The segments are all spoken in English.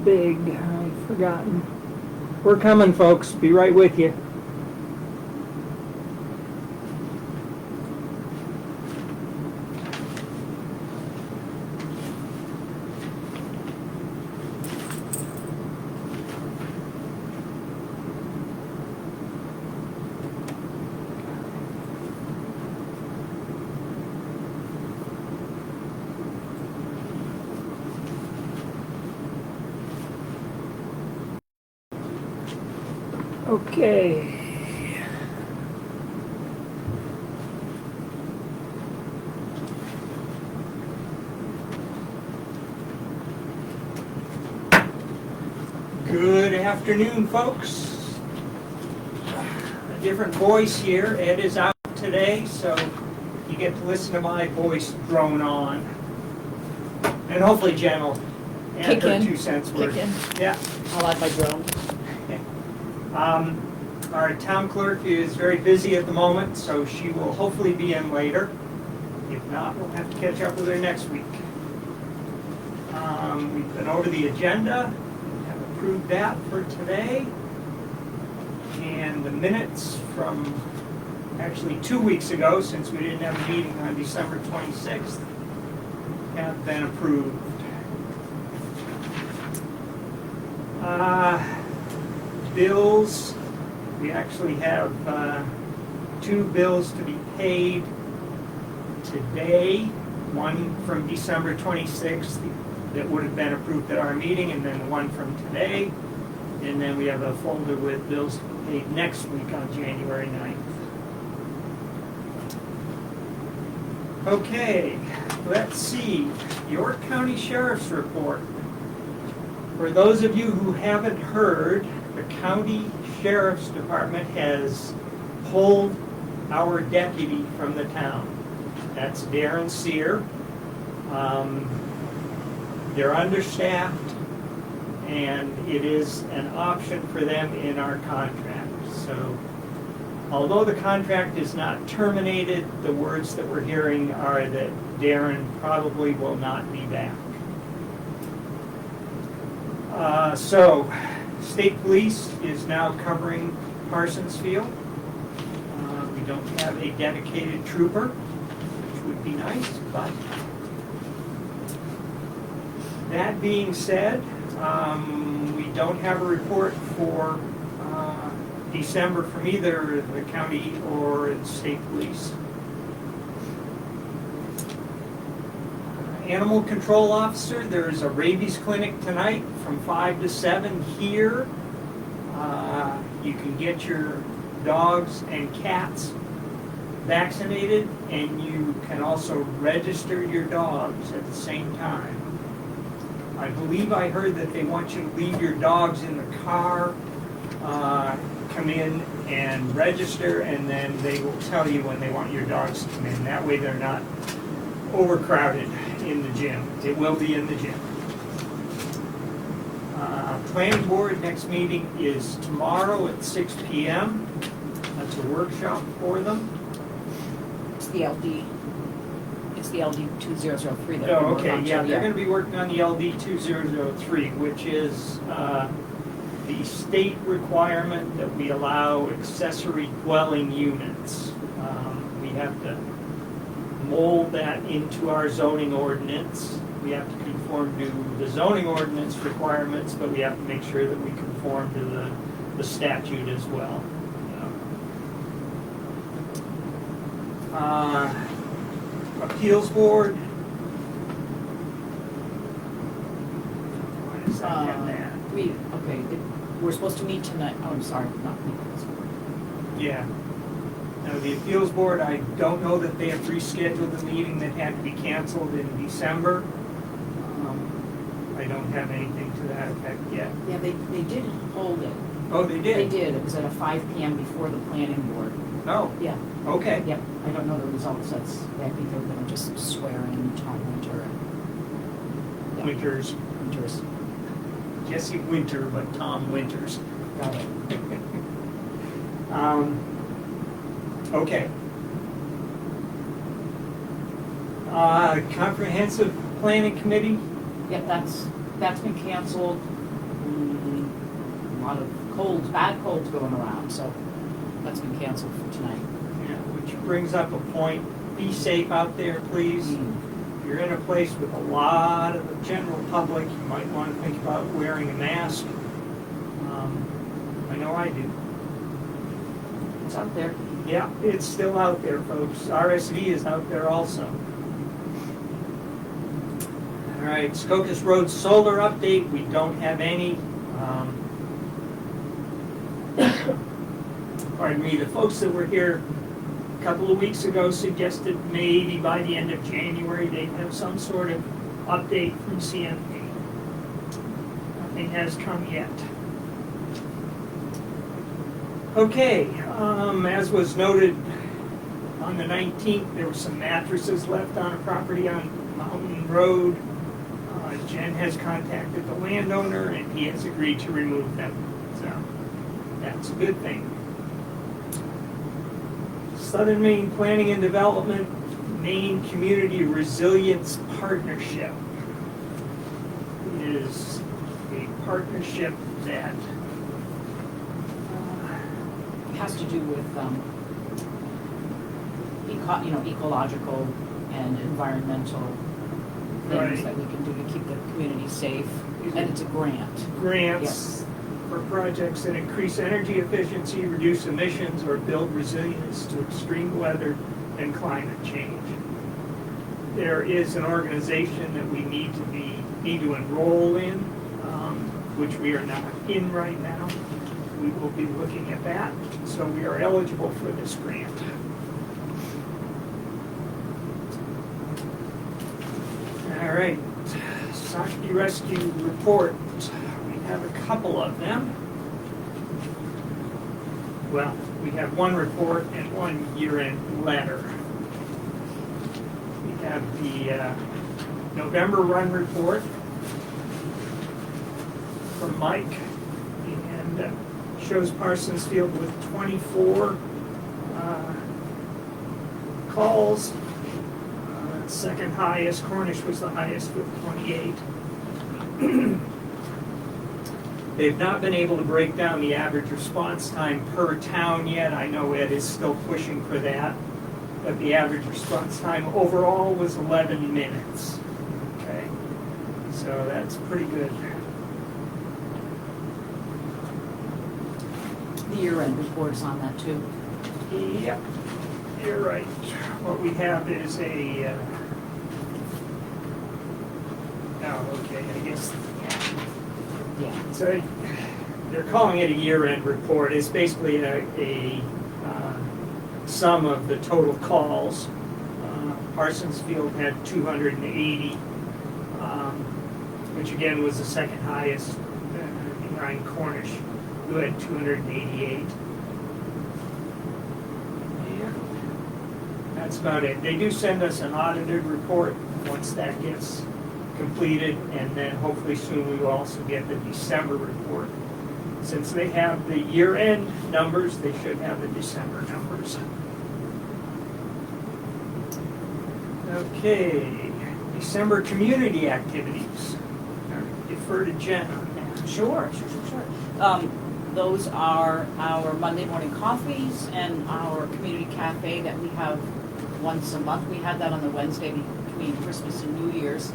big. I've forgotten. We're coming, folks. Be right with you. Okay. Good afternoon, folks. A different voice here. Ed is out today, so you get to listen to my voice drone on. And hopefully Jen will add her 2 cents worth. Kick in. Yeah. I'll add my drone. Our town clerk is very busy at the moment, so she will hopefully be in later. If not, we'll have to catch up with her next week. We've been over the agenda, have approved that for today. And the minutes from actually 2 weeks ago, since we didn't have a meeting on December 26th, have been approved. Bills, we actually have 2 bills to be paid today. One from December 26th that would have been approved at our meeting, and then one from today. And then we have a folder with bills to be paid next week on January 9th. Okay, let's see. York County Sheriff's Report. For those of you who haven't heard, the County Sheriff's Department has pulled our deputy from the town. That's Darren Sear. They're understaffed, and it is an option for them in our contract. So, although the contract is not terminated, the words that we're hearing are that Darren probably will not be back. So, State Police is now covering Parsonsfield. We don't have a dedicated trooper, which would be nice, but that being said, we don't have a report for December from either the county or the state police. Animal control officer, there's a rabies clinic tonight from 5 to 7 here. You can get your dogs and cats vaccinated, and you can also register your dogs at the same time. I believe I heard that they want you to leave your dogs in the car, come in and register, and then they will tell you when they want your dogs to come in. That way they're not overcrowded in the gym. It will be in the gym. Planning board next meeting is tomorrow at 6 p.m. That's a workshop for them. It's the LD 2003 that Oh, we're okay, on. yeah, they're going to be working on the LD 2003, which is the state requirement that we allow accessory dwelling units. We have to mold that into our zoning ordinance. We have to conform to the zoning ordinance requirements, but we have to make sure that we conform to the statute as well. Appeals board. What is that? We're supposed to meet tonight. Oh, I'm sorry, not meet. Yeah. Now, the appeals board, I don't know that they have rescheduled the meeting that had to be canceled in December. I don't have anything to that effect yet. Yeah, they did hold it. Oh, they did? They did. It was at a 5 p.m. before the planning board. Oh, Yeah. okay. Yep. I don't know the results. I think they're going to just swear in Tom Winter. Yeah. Winters. Winters. Jesse Winter, but Tom Winters. Got it. Okay. Comprehensive Planning Committee. Yep, that's been canceled. lot of colds, bad colds going around, so that's been canceled for tonight. Yeah, which brings up a point. Be safe out there, please. If you're in a place with a lot of the general public, you might want to think about wearing a mask. I know I do. It's out there. Yeah, it's still out there, folks. RSV is out there also. All right, Skokas Road solar update. We don't have any. Pardon me, the folks that were here a couple of weeks ago suggested maybe by the end of January they'd have some sort of update from CMP. Nothing has come yet. Okay, as was noted on the 19th, there were some mattresses left on a property on Mountain Road. Jen has contacted the landowner and he has agreed to remove them. So that's a good thing. Southern Maine Planning and Development, Maine Community Resilience Partnership is a partnership that Has to do with, ecological and environmental things Right. that we can do to keep the community safe, and it's a grant. grants Yes. for projects that increase energy efficiency, reduce emissions, or build resilience to extreme weather and climate change. There is an organization that we need to enroll in, which we are not in right now. We will be looking at that, so we are eligible for this grant. All right, Saki Rescue Report. We have a couple of them. Well, we have one report and one year-end letter. We have the November run report from Mike, and shows Parsons Field with 24 calls. Second highest, Cornish was the highest with 28. They've not been able to break down the average response time per town yet. I know Ed is still pushing for that, but the average response time overall was 11 minutes. Okay, so that's pretty good. The year-end report's on that too. Yep, you're right. What we have is a, okay, I guess, Yeah. so they're calling it a year-end report. It's basically a sum of the total calls. Parsons Field had 280, which again was the second highest behind Cornish, who had 288. Yeah, that's about it. They do send us an audited report once that gets completed, and then hopefully soon we will also get the December report. Since they have the year-end numbers, they should have the December numbers. Okay, December community activities. I'll defer to Jen on that. Sure. Those are our Monday morning coffees and our community cafe that we have once a month. We had that on the Wednesday between Christmas and New Year's.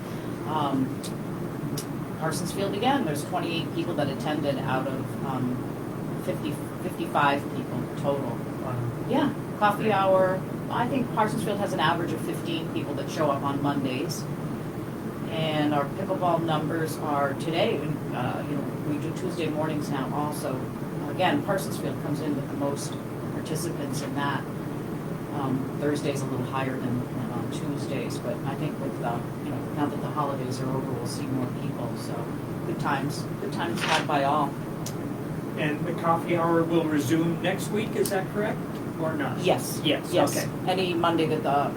Parsons Field again, there's 28 people that attended out of 55 people total. Yeah, coffee hour. I think Parsons Field has an average of 15 people that show up on Mondays. And our pickleball numbers are today, we do Tuesday mornings now also. Again, Parsons Field comes in with the most participants in that. Thursday's a little higher than on Tuesdays, but I think with now that the holidays are over, we'll see more people. So good times had by all. And the coffee hour will resume next week, is that correct? Or not? Yes. Yes, okay. Any Monday that the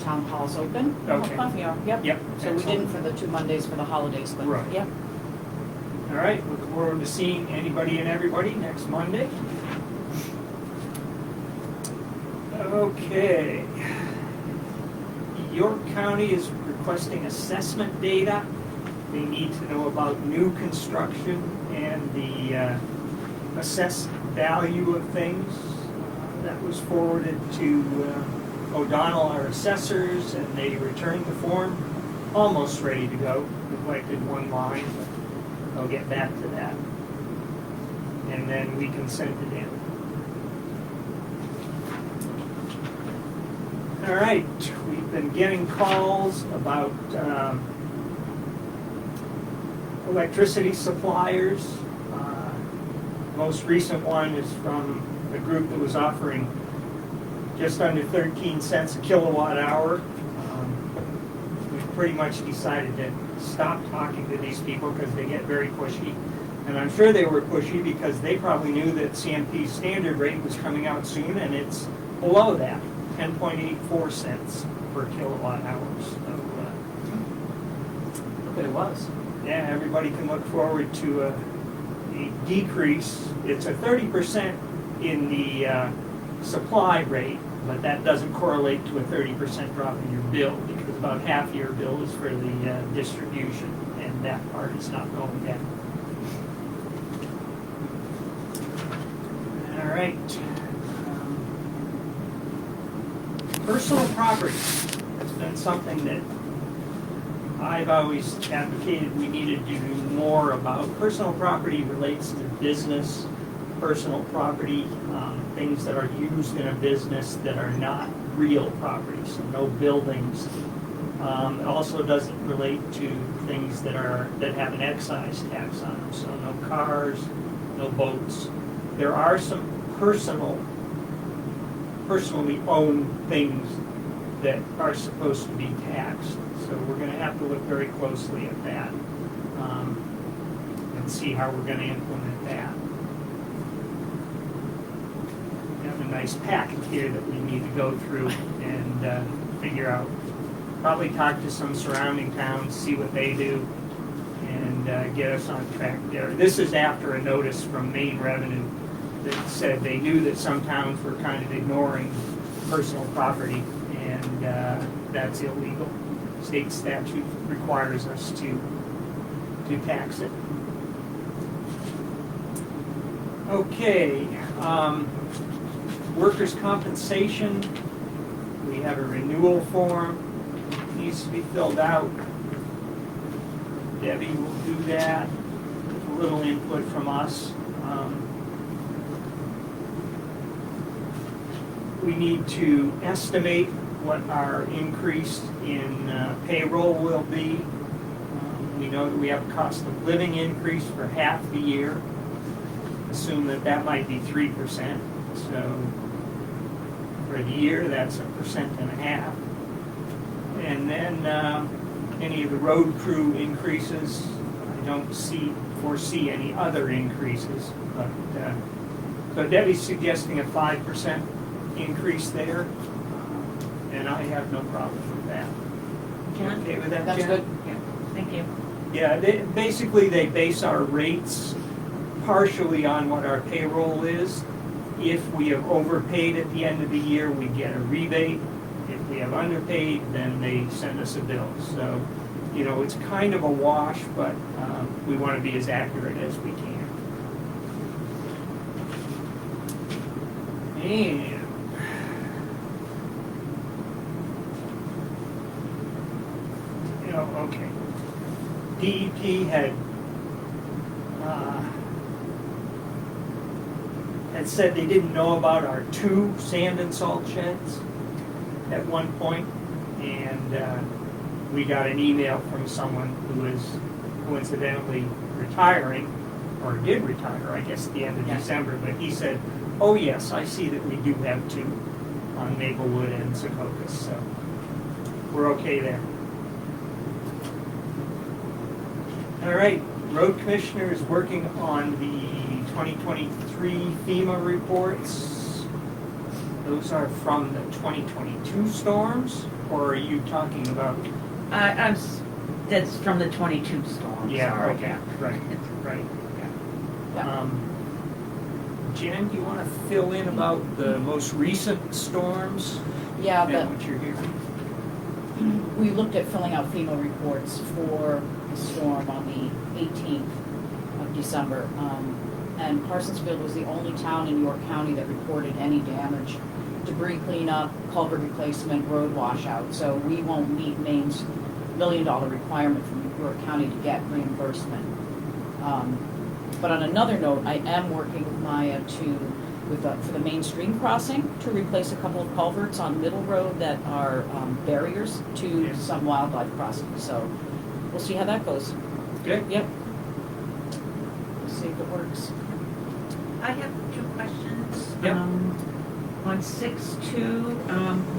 town hall's open, we'll have Okay. coffee hour. Yep. Yep, So we excellent. didn't for the 2 Mondays for the holidays, but Right. yep. All right, look forward to seeing anybody and everybody next Monday. Okay. York County is requesting assessment data. They need to know about new construction and the assessed value of things. That was forwarded to O'Donnell, our assessors, and they returned the form, almost ready to go. Neglected one line, but I'll get back to that. And then we can send it in. All right, we've been getting calls about electricity suppliers. Most recent one is from a group that was offering just under 13 cents a kilowatt hour. We've pretty much decided to stop talking to these people because they get very pushy. And I'm sure they were pushy because they probably knew that CMP's standard rate was coming out soon, and it's below that, 10.84 cents per kilowatt hour. So, But it was. yeah, everybody can look forward to a decrease. It's a 30% in the supply rate, but that doesn't correlate to a 30% drop in your bill, because about half your bill is for the distribution, and that part is not going down. All right. Personal property has been something that I've always advocated we needed to do more about. Personal property relates to business, personal property, things that are used in a business that are not real property, so no buildings. It also doesn't relate to things that have an excise tax on them, so no cars, no boats. There are some personally owned things that are supposed to be taxed. So we're going to have to look very closely at that and see how we're going to implement that. We have a nice packet here that we need to go through and figure out. Probably talk to some surrounding towns, see what they do, and get us on track there. This is after a notice from Maine Revenue that said they knew that some towns were kind of ignoring personal property, and that's illegal. State statute requires us to tax it. Okay, workers' compensation. We have a renewal form, needs to be filled out. Debbie will do that with a little input from us. We need to estimate what our increase in payroll will be. We know that we have a cost of living increase for half the year. Assume that might be 3%. So for the year, that's 1.5%. And then any of the road crew increases, I don't foresee any other increases. But so Debbie's suggesting a 5% increase there, and I have no problem with that. John? Okay with that, That's Jen? good. Yeah, thank you. Yeah, basically they base our rates partially on what our payroll is. If we have overpaid at the end of the year, we get a rebate. If we have underpaid, then they send us a bill. So, you know, it's kind of a wash, but we want to be as accurate as we can. And okay. DEP had said they didn't know about our 2 sand and salt sheds at one point, and we got an email from someone who is coincidentally retiring, or did retire, I guess, at the end of December, but he said, oh yes, I see that we do have 2 on Maplewood and Secocas, so we're okay there. All right, road commissioner is working on the 2023 FEMA reports. Those are from the 2022 storms, or are you talking about? That's from the 22 storm. Yeah, sorry. okay, right. Yeah. Jen, do you want to fill in about the most recent storms? Yeah, And what you're hearing? we looked at filling out FEMA reports for the storm on the 18th of December. And Parsonsfield was the only town in York County that reported any damage. Debris cleanup, culvert replacement, road washout. So we won't meet Maine's $1 million requirement from York County to get reimbursement. But on another note, I am working with Maya for the main stream crossing to replace a couple of culverts on Middle Road that are barriers to Yes. some wildlife crossings. So we'll see how that goes. Good. Yep. We'll see if it works. I have 2 questions. Yep. On 6.2,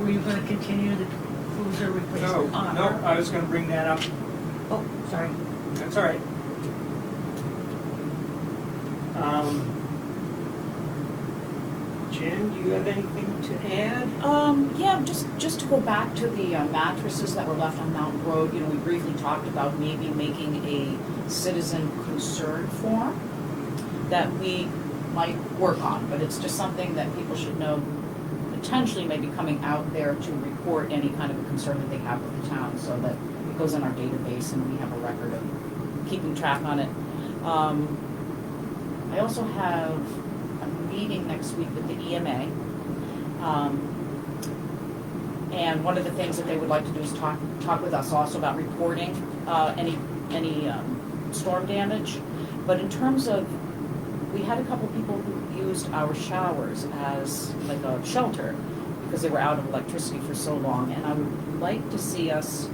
were you gonna continue the cruiser No, replacement offer? I was gonna bring that up. Oh, sorry. That's all right. Jen, do you have anything to add? Yeah, just to go back to the mattresses that were left on Mountain Road, we briefly talked about maybe making a citizen concern form that we might work on, but it's just something that people should know, potentially maybe coming out there to report any kind of a concern that they have with the town, so that it goes in our database and we have a record of keeping track on it. I also have a meeting next week with the EMA. And one of the things that they would like to do is talk with us also about reporting any storm damage. But in terms of, we had a couple people who used our showers as like a shelter because they were out of electricity for so long. And I would like to see us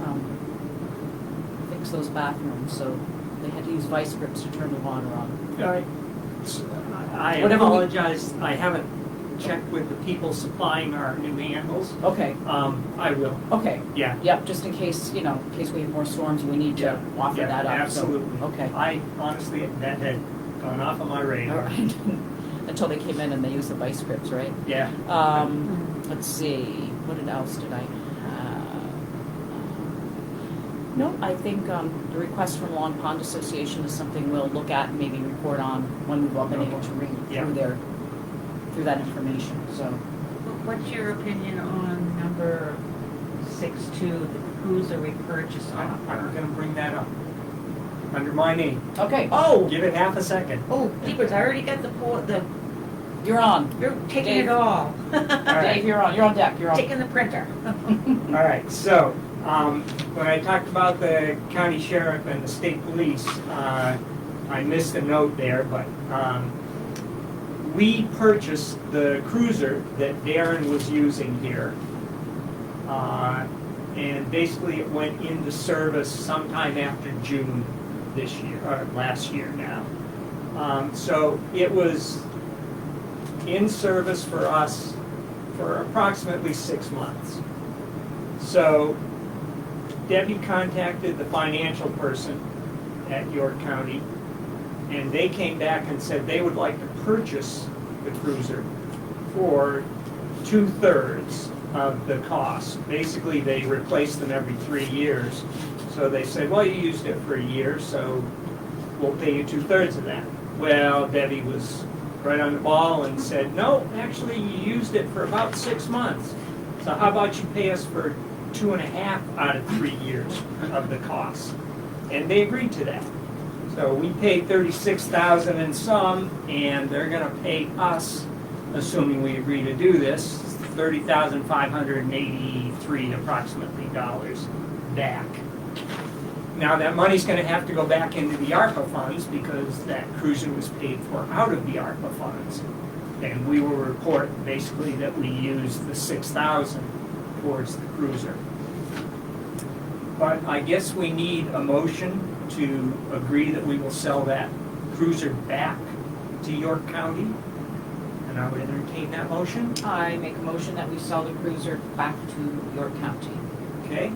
fix those bathrooms. So they had to use vice grips to turn the water on. All right. I Whatever we- apologize, I haven't checked with the people supplying our new handles. Okay, I will, okay. yeah. Yep, just in case, in case we have more storms, we need to offer Yeah, that up. so- absolutely. Okay. I honestly, that had gone off of my All radar. right. Until they came in and they used the vice grips, right? Yeah. Let's see, what else did I have? No, I think the request from Long Pond Association is something we'll look at and maybe report on when we've all been able to read Yeah. through that information, so. What's your opinion on number 6.2, the cruiser repurchase I'm offer? gonna bring that up. Under my name. Okay, Oh, Give it half a second. oh, Jeepers, I already got you're on. you're taking Dave. it all. right. Dave, you're on deck, you're on. Taking the printer. All right, so, when I talked about the county sheriff and the state police, I missed a note there, but, we purchased the cruiser that Darren was using here. And basically it went into service sometime after June this year, or last year now. So it was in service for us for approximately 6 months. So Debbie contacted the financial person at York County, and they came back and said they would like to purchase the cruiser for 2/3 of the cost. Basically, they replace them every 3 years. So they said, well, you used it for a year, so we'll pay you 2/3 of that. Well, Debbie was right on the ball and said, no, actually, you used it for about 6 months. So how about you pay us for 2.5 out of 3 years of the cost? And they agreed to that. So we paid $36,000 and some, and they're gonna pay us, assuming we agree to do this, $30,583 approximately dollars back. Now that money's gonna have to go back into the ARPA funds because that cruiser was paid for out of the ARPA funds. And we will report basically that we used the $6,000 towards the cruiser. But I guess we need a motion to agree that we will sell that cruiser back to York County. And I would entertain that motion. I make a motion that we sell the cruiser back to York County. Okay?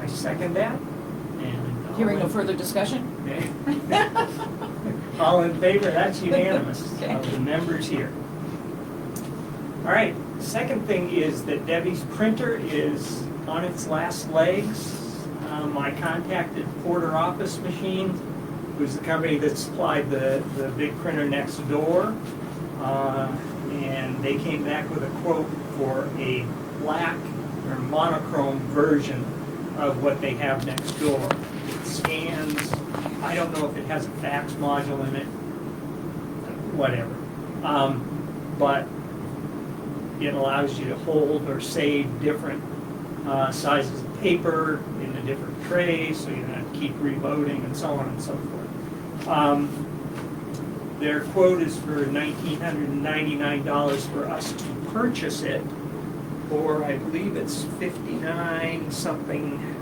I second that. And Hearing no further discussion? all in favor, that's unanimous Okay. of the members here. All right, second thing is that Debbie's printer is on its last legs. I contacted Porter Office Machine, who's the company that supplied the big printer next door. And they came back with a quote for a black or monochrome version of what they have next door. It scans I don't know if it has a fax module in it, whatever. But it allows you to hold or save different sizes of paper in the different trays, so you don't have to keep reloading and so on and so forth. Their quote is for $1,999 for us to purchase it, or I believe it's 59 something.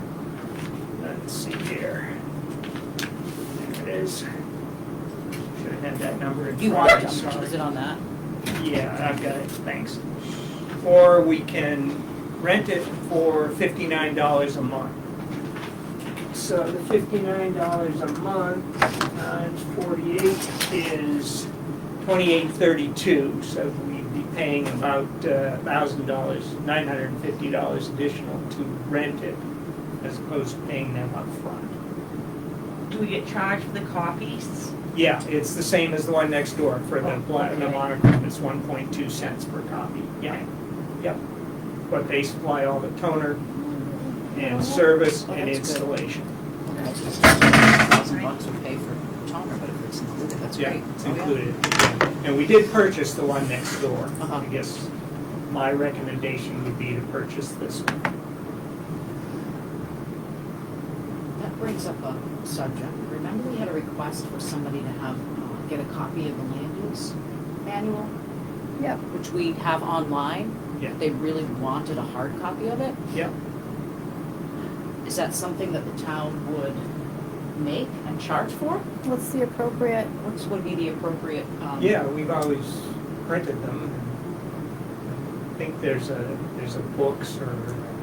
Let's see here. There it is. Should have had that number in You front. want it, Sorry. is it on that? Yeah, I've got it, thanks. Or we can rent it for $59 a month. So the $59 a month times 48 is $28.32. So we'd be paying about $1,000, $950 additional to rent it, as opposed to paying them up front. Do we get charged for the copies? Yeah, it's the same as the one next door for the the monochrome. It's 1.2 cents per copy. Yeah, yep. But they supply all the toner and service Oh, and that's good. installation. $1,000 would pay for toner, but if it's included, that's Yeah, great. it's Oh, yeah. included. And we did purchase the one next door. Uh-huh. I guess my recommendation would be to purchase this one. That brings up a subject. Remember we had a request for somebody to have, get a copy of the land use manual, Yep. which we have online. Yeah. They really wanted a hard copy of it. Yep. Is that something that the town would make and charge for? What's the appropriate? What would be the appropriate? Yeah, we've always printed them. I think there's a books or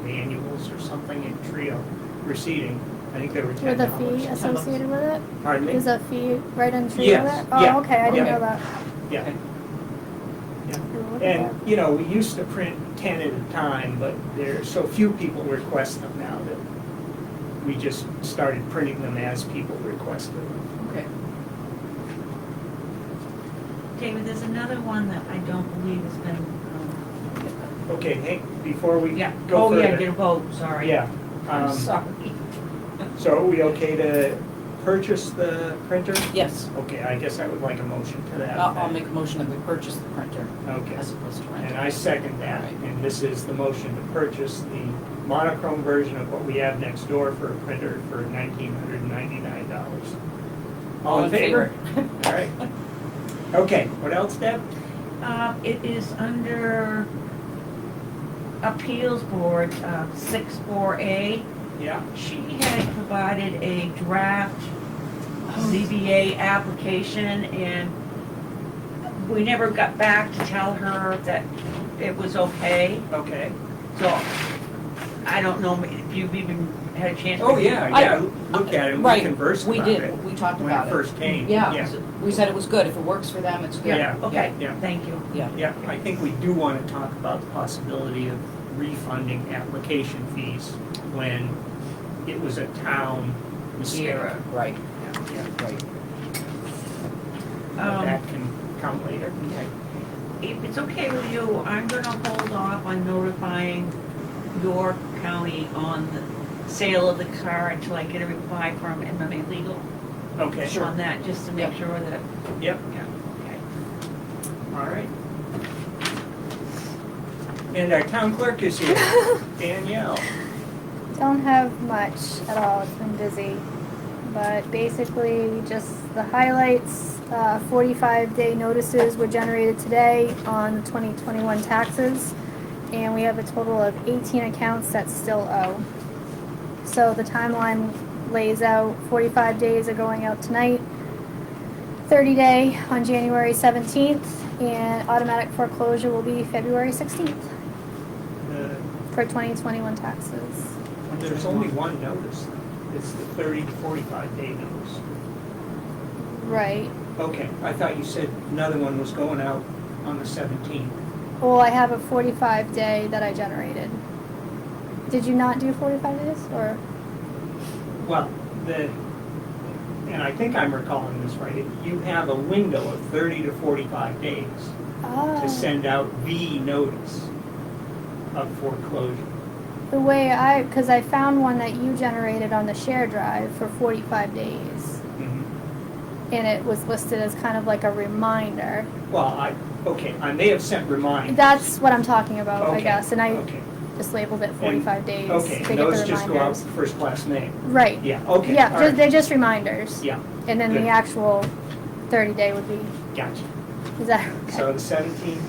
manuals or something in Trio Proceeding. I think they were $10. With a fee associated with it? Pardon me? Is a fee right in tree Yes, with it? yeah, Oh, okay, I didn't yeah. know that. Yeah. Okay. We'll look at And, that. you know, we used to print 10 at a time, but there, so few people request them now that we just started printing them as people requested them. Okay. David, there's another one that I don't believe has been, Okay, hey, before we yeah, go oh, further. yeah, I did a vote, sorry. Yeah. I'm um, sorry. So are we okay to purchase the printer? Yes. Okay, I guess I would like a motion to that. I'll effect. make a motion that we purchase the printer Okay. as opposed to rent And it. I second that, Right. and this is the motion to purchase the monochrome version of what we have next door for a printer for $1,999. All in favor? All right. Okay, what else, Deb? It is under Appeals Board, 6-4A. Yeah, She had provided a draft ZBA application, and we never got back to tell her that it was okay. okay. So, I don't know if you've even had a chance. Oh, yeah, I- look at it, we Right, conversed we about did, it we talked when about it it. first came. Yeah, we said it was good. If it works for them, it's good. Yeah. Okay, Yeah. thank you. Yeah. Yeah, I think we do want to talk about the possibility of refunding application fees when it was a town mistake. Error. Right, Yeah, right. but that can come later. If it's okay with you, I'm gonna hold off on notifying your county on the sale of the car until I get a reply from MMA Legal Okay, on that, just to make Yep. sure that, Yep, yeah, okay. all right. And our town clerk is here, Danielle. Don't have much at all, it's been busy. But basically, just the highlights, 45-day notices were generated today on the 2021 taxes. And we have a total of 18 accounts that still owe. So the timeline lays out 45 days are going out tonight, 30-day on January 17th, and automatic foreclosure will be February 16th Uh, for 2021 taxes. There's only one notice, it's the 30 to 45 day notice. Right. Okay, I thought you said another one was going out on the 17th. Well, I have a 45-day that I generated. Did you not do 45 days, or? Well, and I think I'm recalling this right, you have a window of 30 to 45 days Oh. to send out the notice of foreclosure. The way because I found one that you generated on the share drive for 45 days. Mhm. and it was listed as kind of like a reminder. Well, I may have sent reminders. That's what I'm talking about, I Okay, guess, and I okay. just labeled it 45 days Okay, to and get the those just go out reminders. first class name. Right. Yeah, okay. Yeah, all right. they're just reminders. Yeah, And then good. the actual 30 day would be, gotcha. is that okay? So the 17th,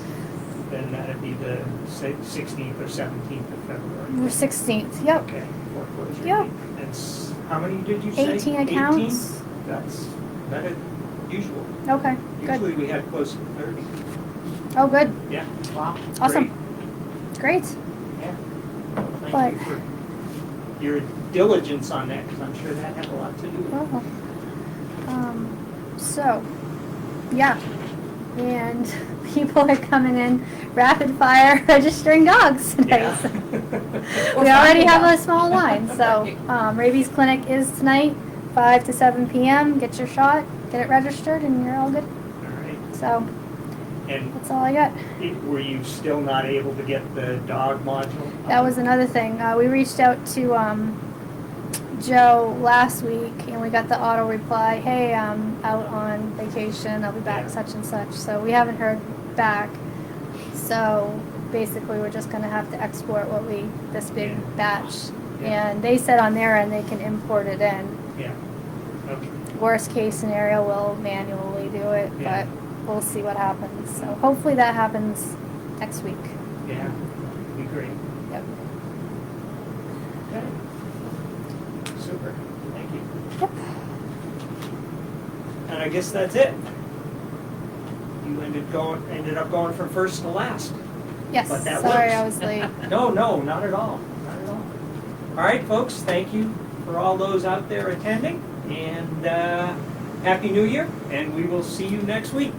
then that'd be the 16th or 17th of February. 16th, yep. Okay, foreclosure. Yep. date. That's, how many did you say? 18 accounts. 18? That's better than usual. Okay, good. Usually we had close to 30. Oh, good. Yeah. Wow. Awesome. Great. Yeah. But- Thank you for your diligence on that, because I'm sure that had a lot to do with it. Well, so, yeah. And people are coming in rapid fire registering dogs today. Yeah. So Or we already finding have them. a small line. So, rabies clinic is tonight, 5 to 7 p.m. Get your shot, get it registered, and you're all good. All right. So, And that's all I got. were you still not able to get the dog module? That was another thing. We reached out to Joe last week, and we got the auto reply, hey, I'm out on vacation, I'll be back Yeah. such and such. So we haven't heard back. So basically, we're just going to have to export this big Yeah. batch. Yeah. And they said on their end they can import it in. Yeah. Okay. Worst case scenario, we'll manually do it, Yeah. but we'll see what happens. So hopefully that happens next week. Yeah. That'd be great. Yep. Okay. Super. Thank you. Yep. And I guess that's it. You ended up going from first to last. Yes. But that Sorry, works. I was late. No, not at all. Not at all. All right, folks, thank you for all those out there attending, and Happy New Year, and we will see you next week.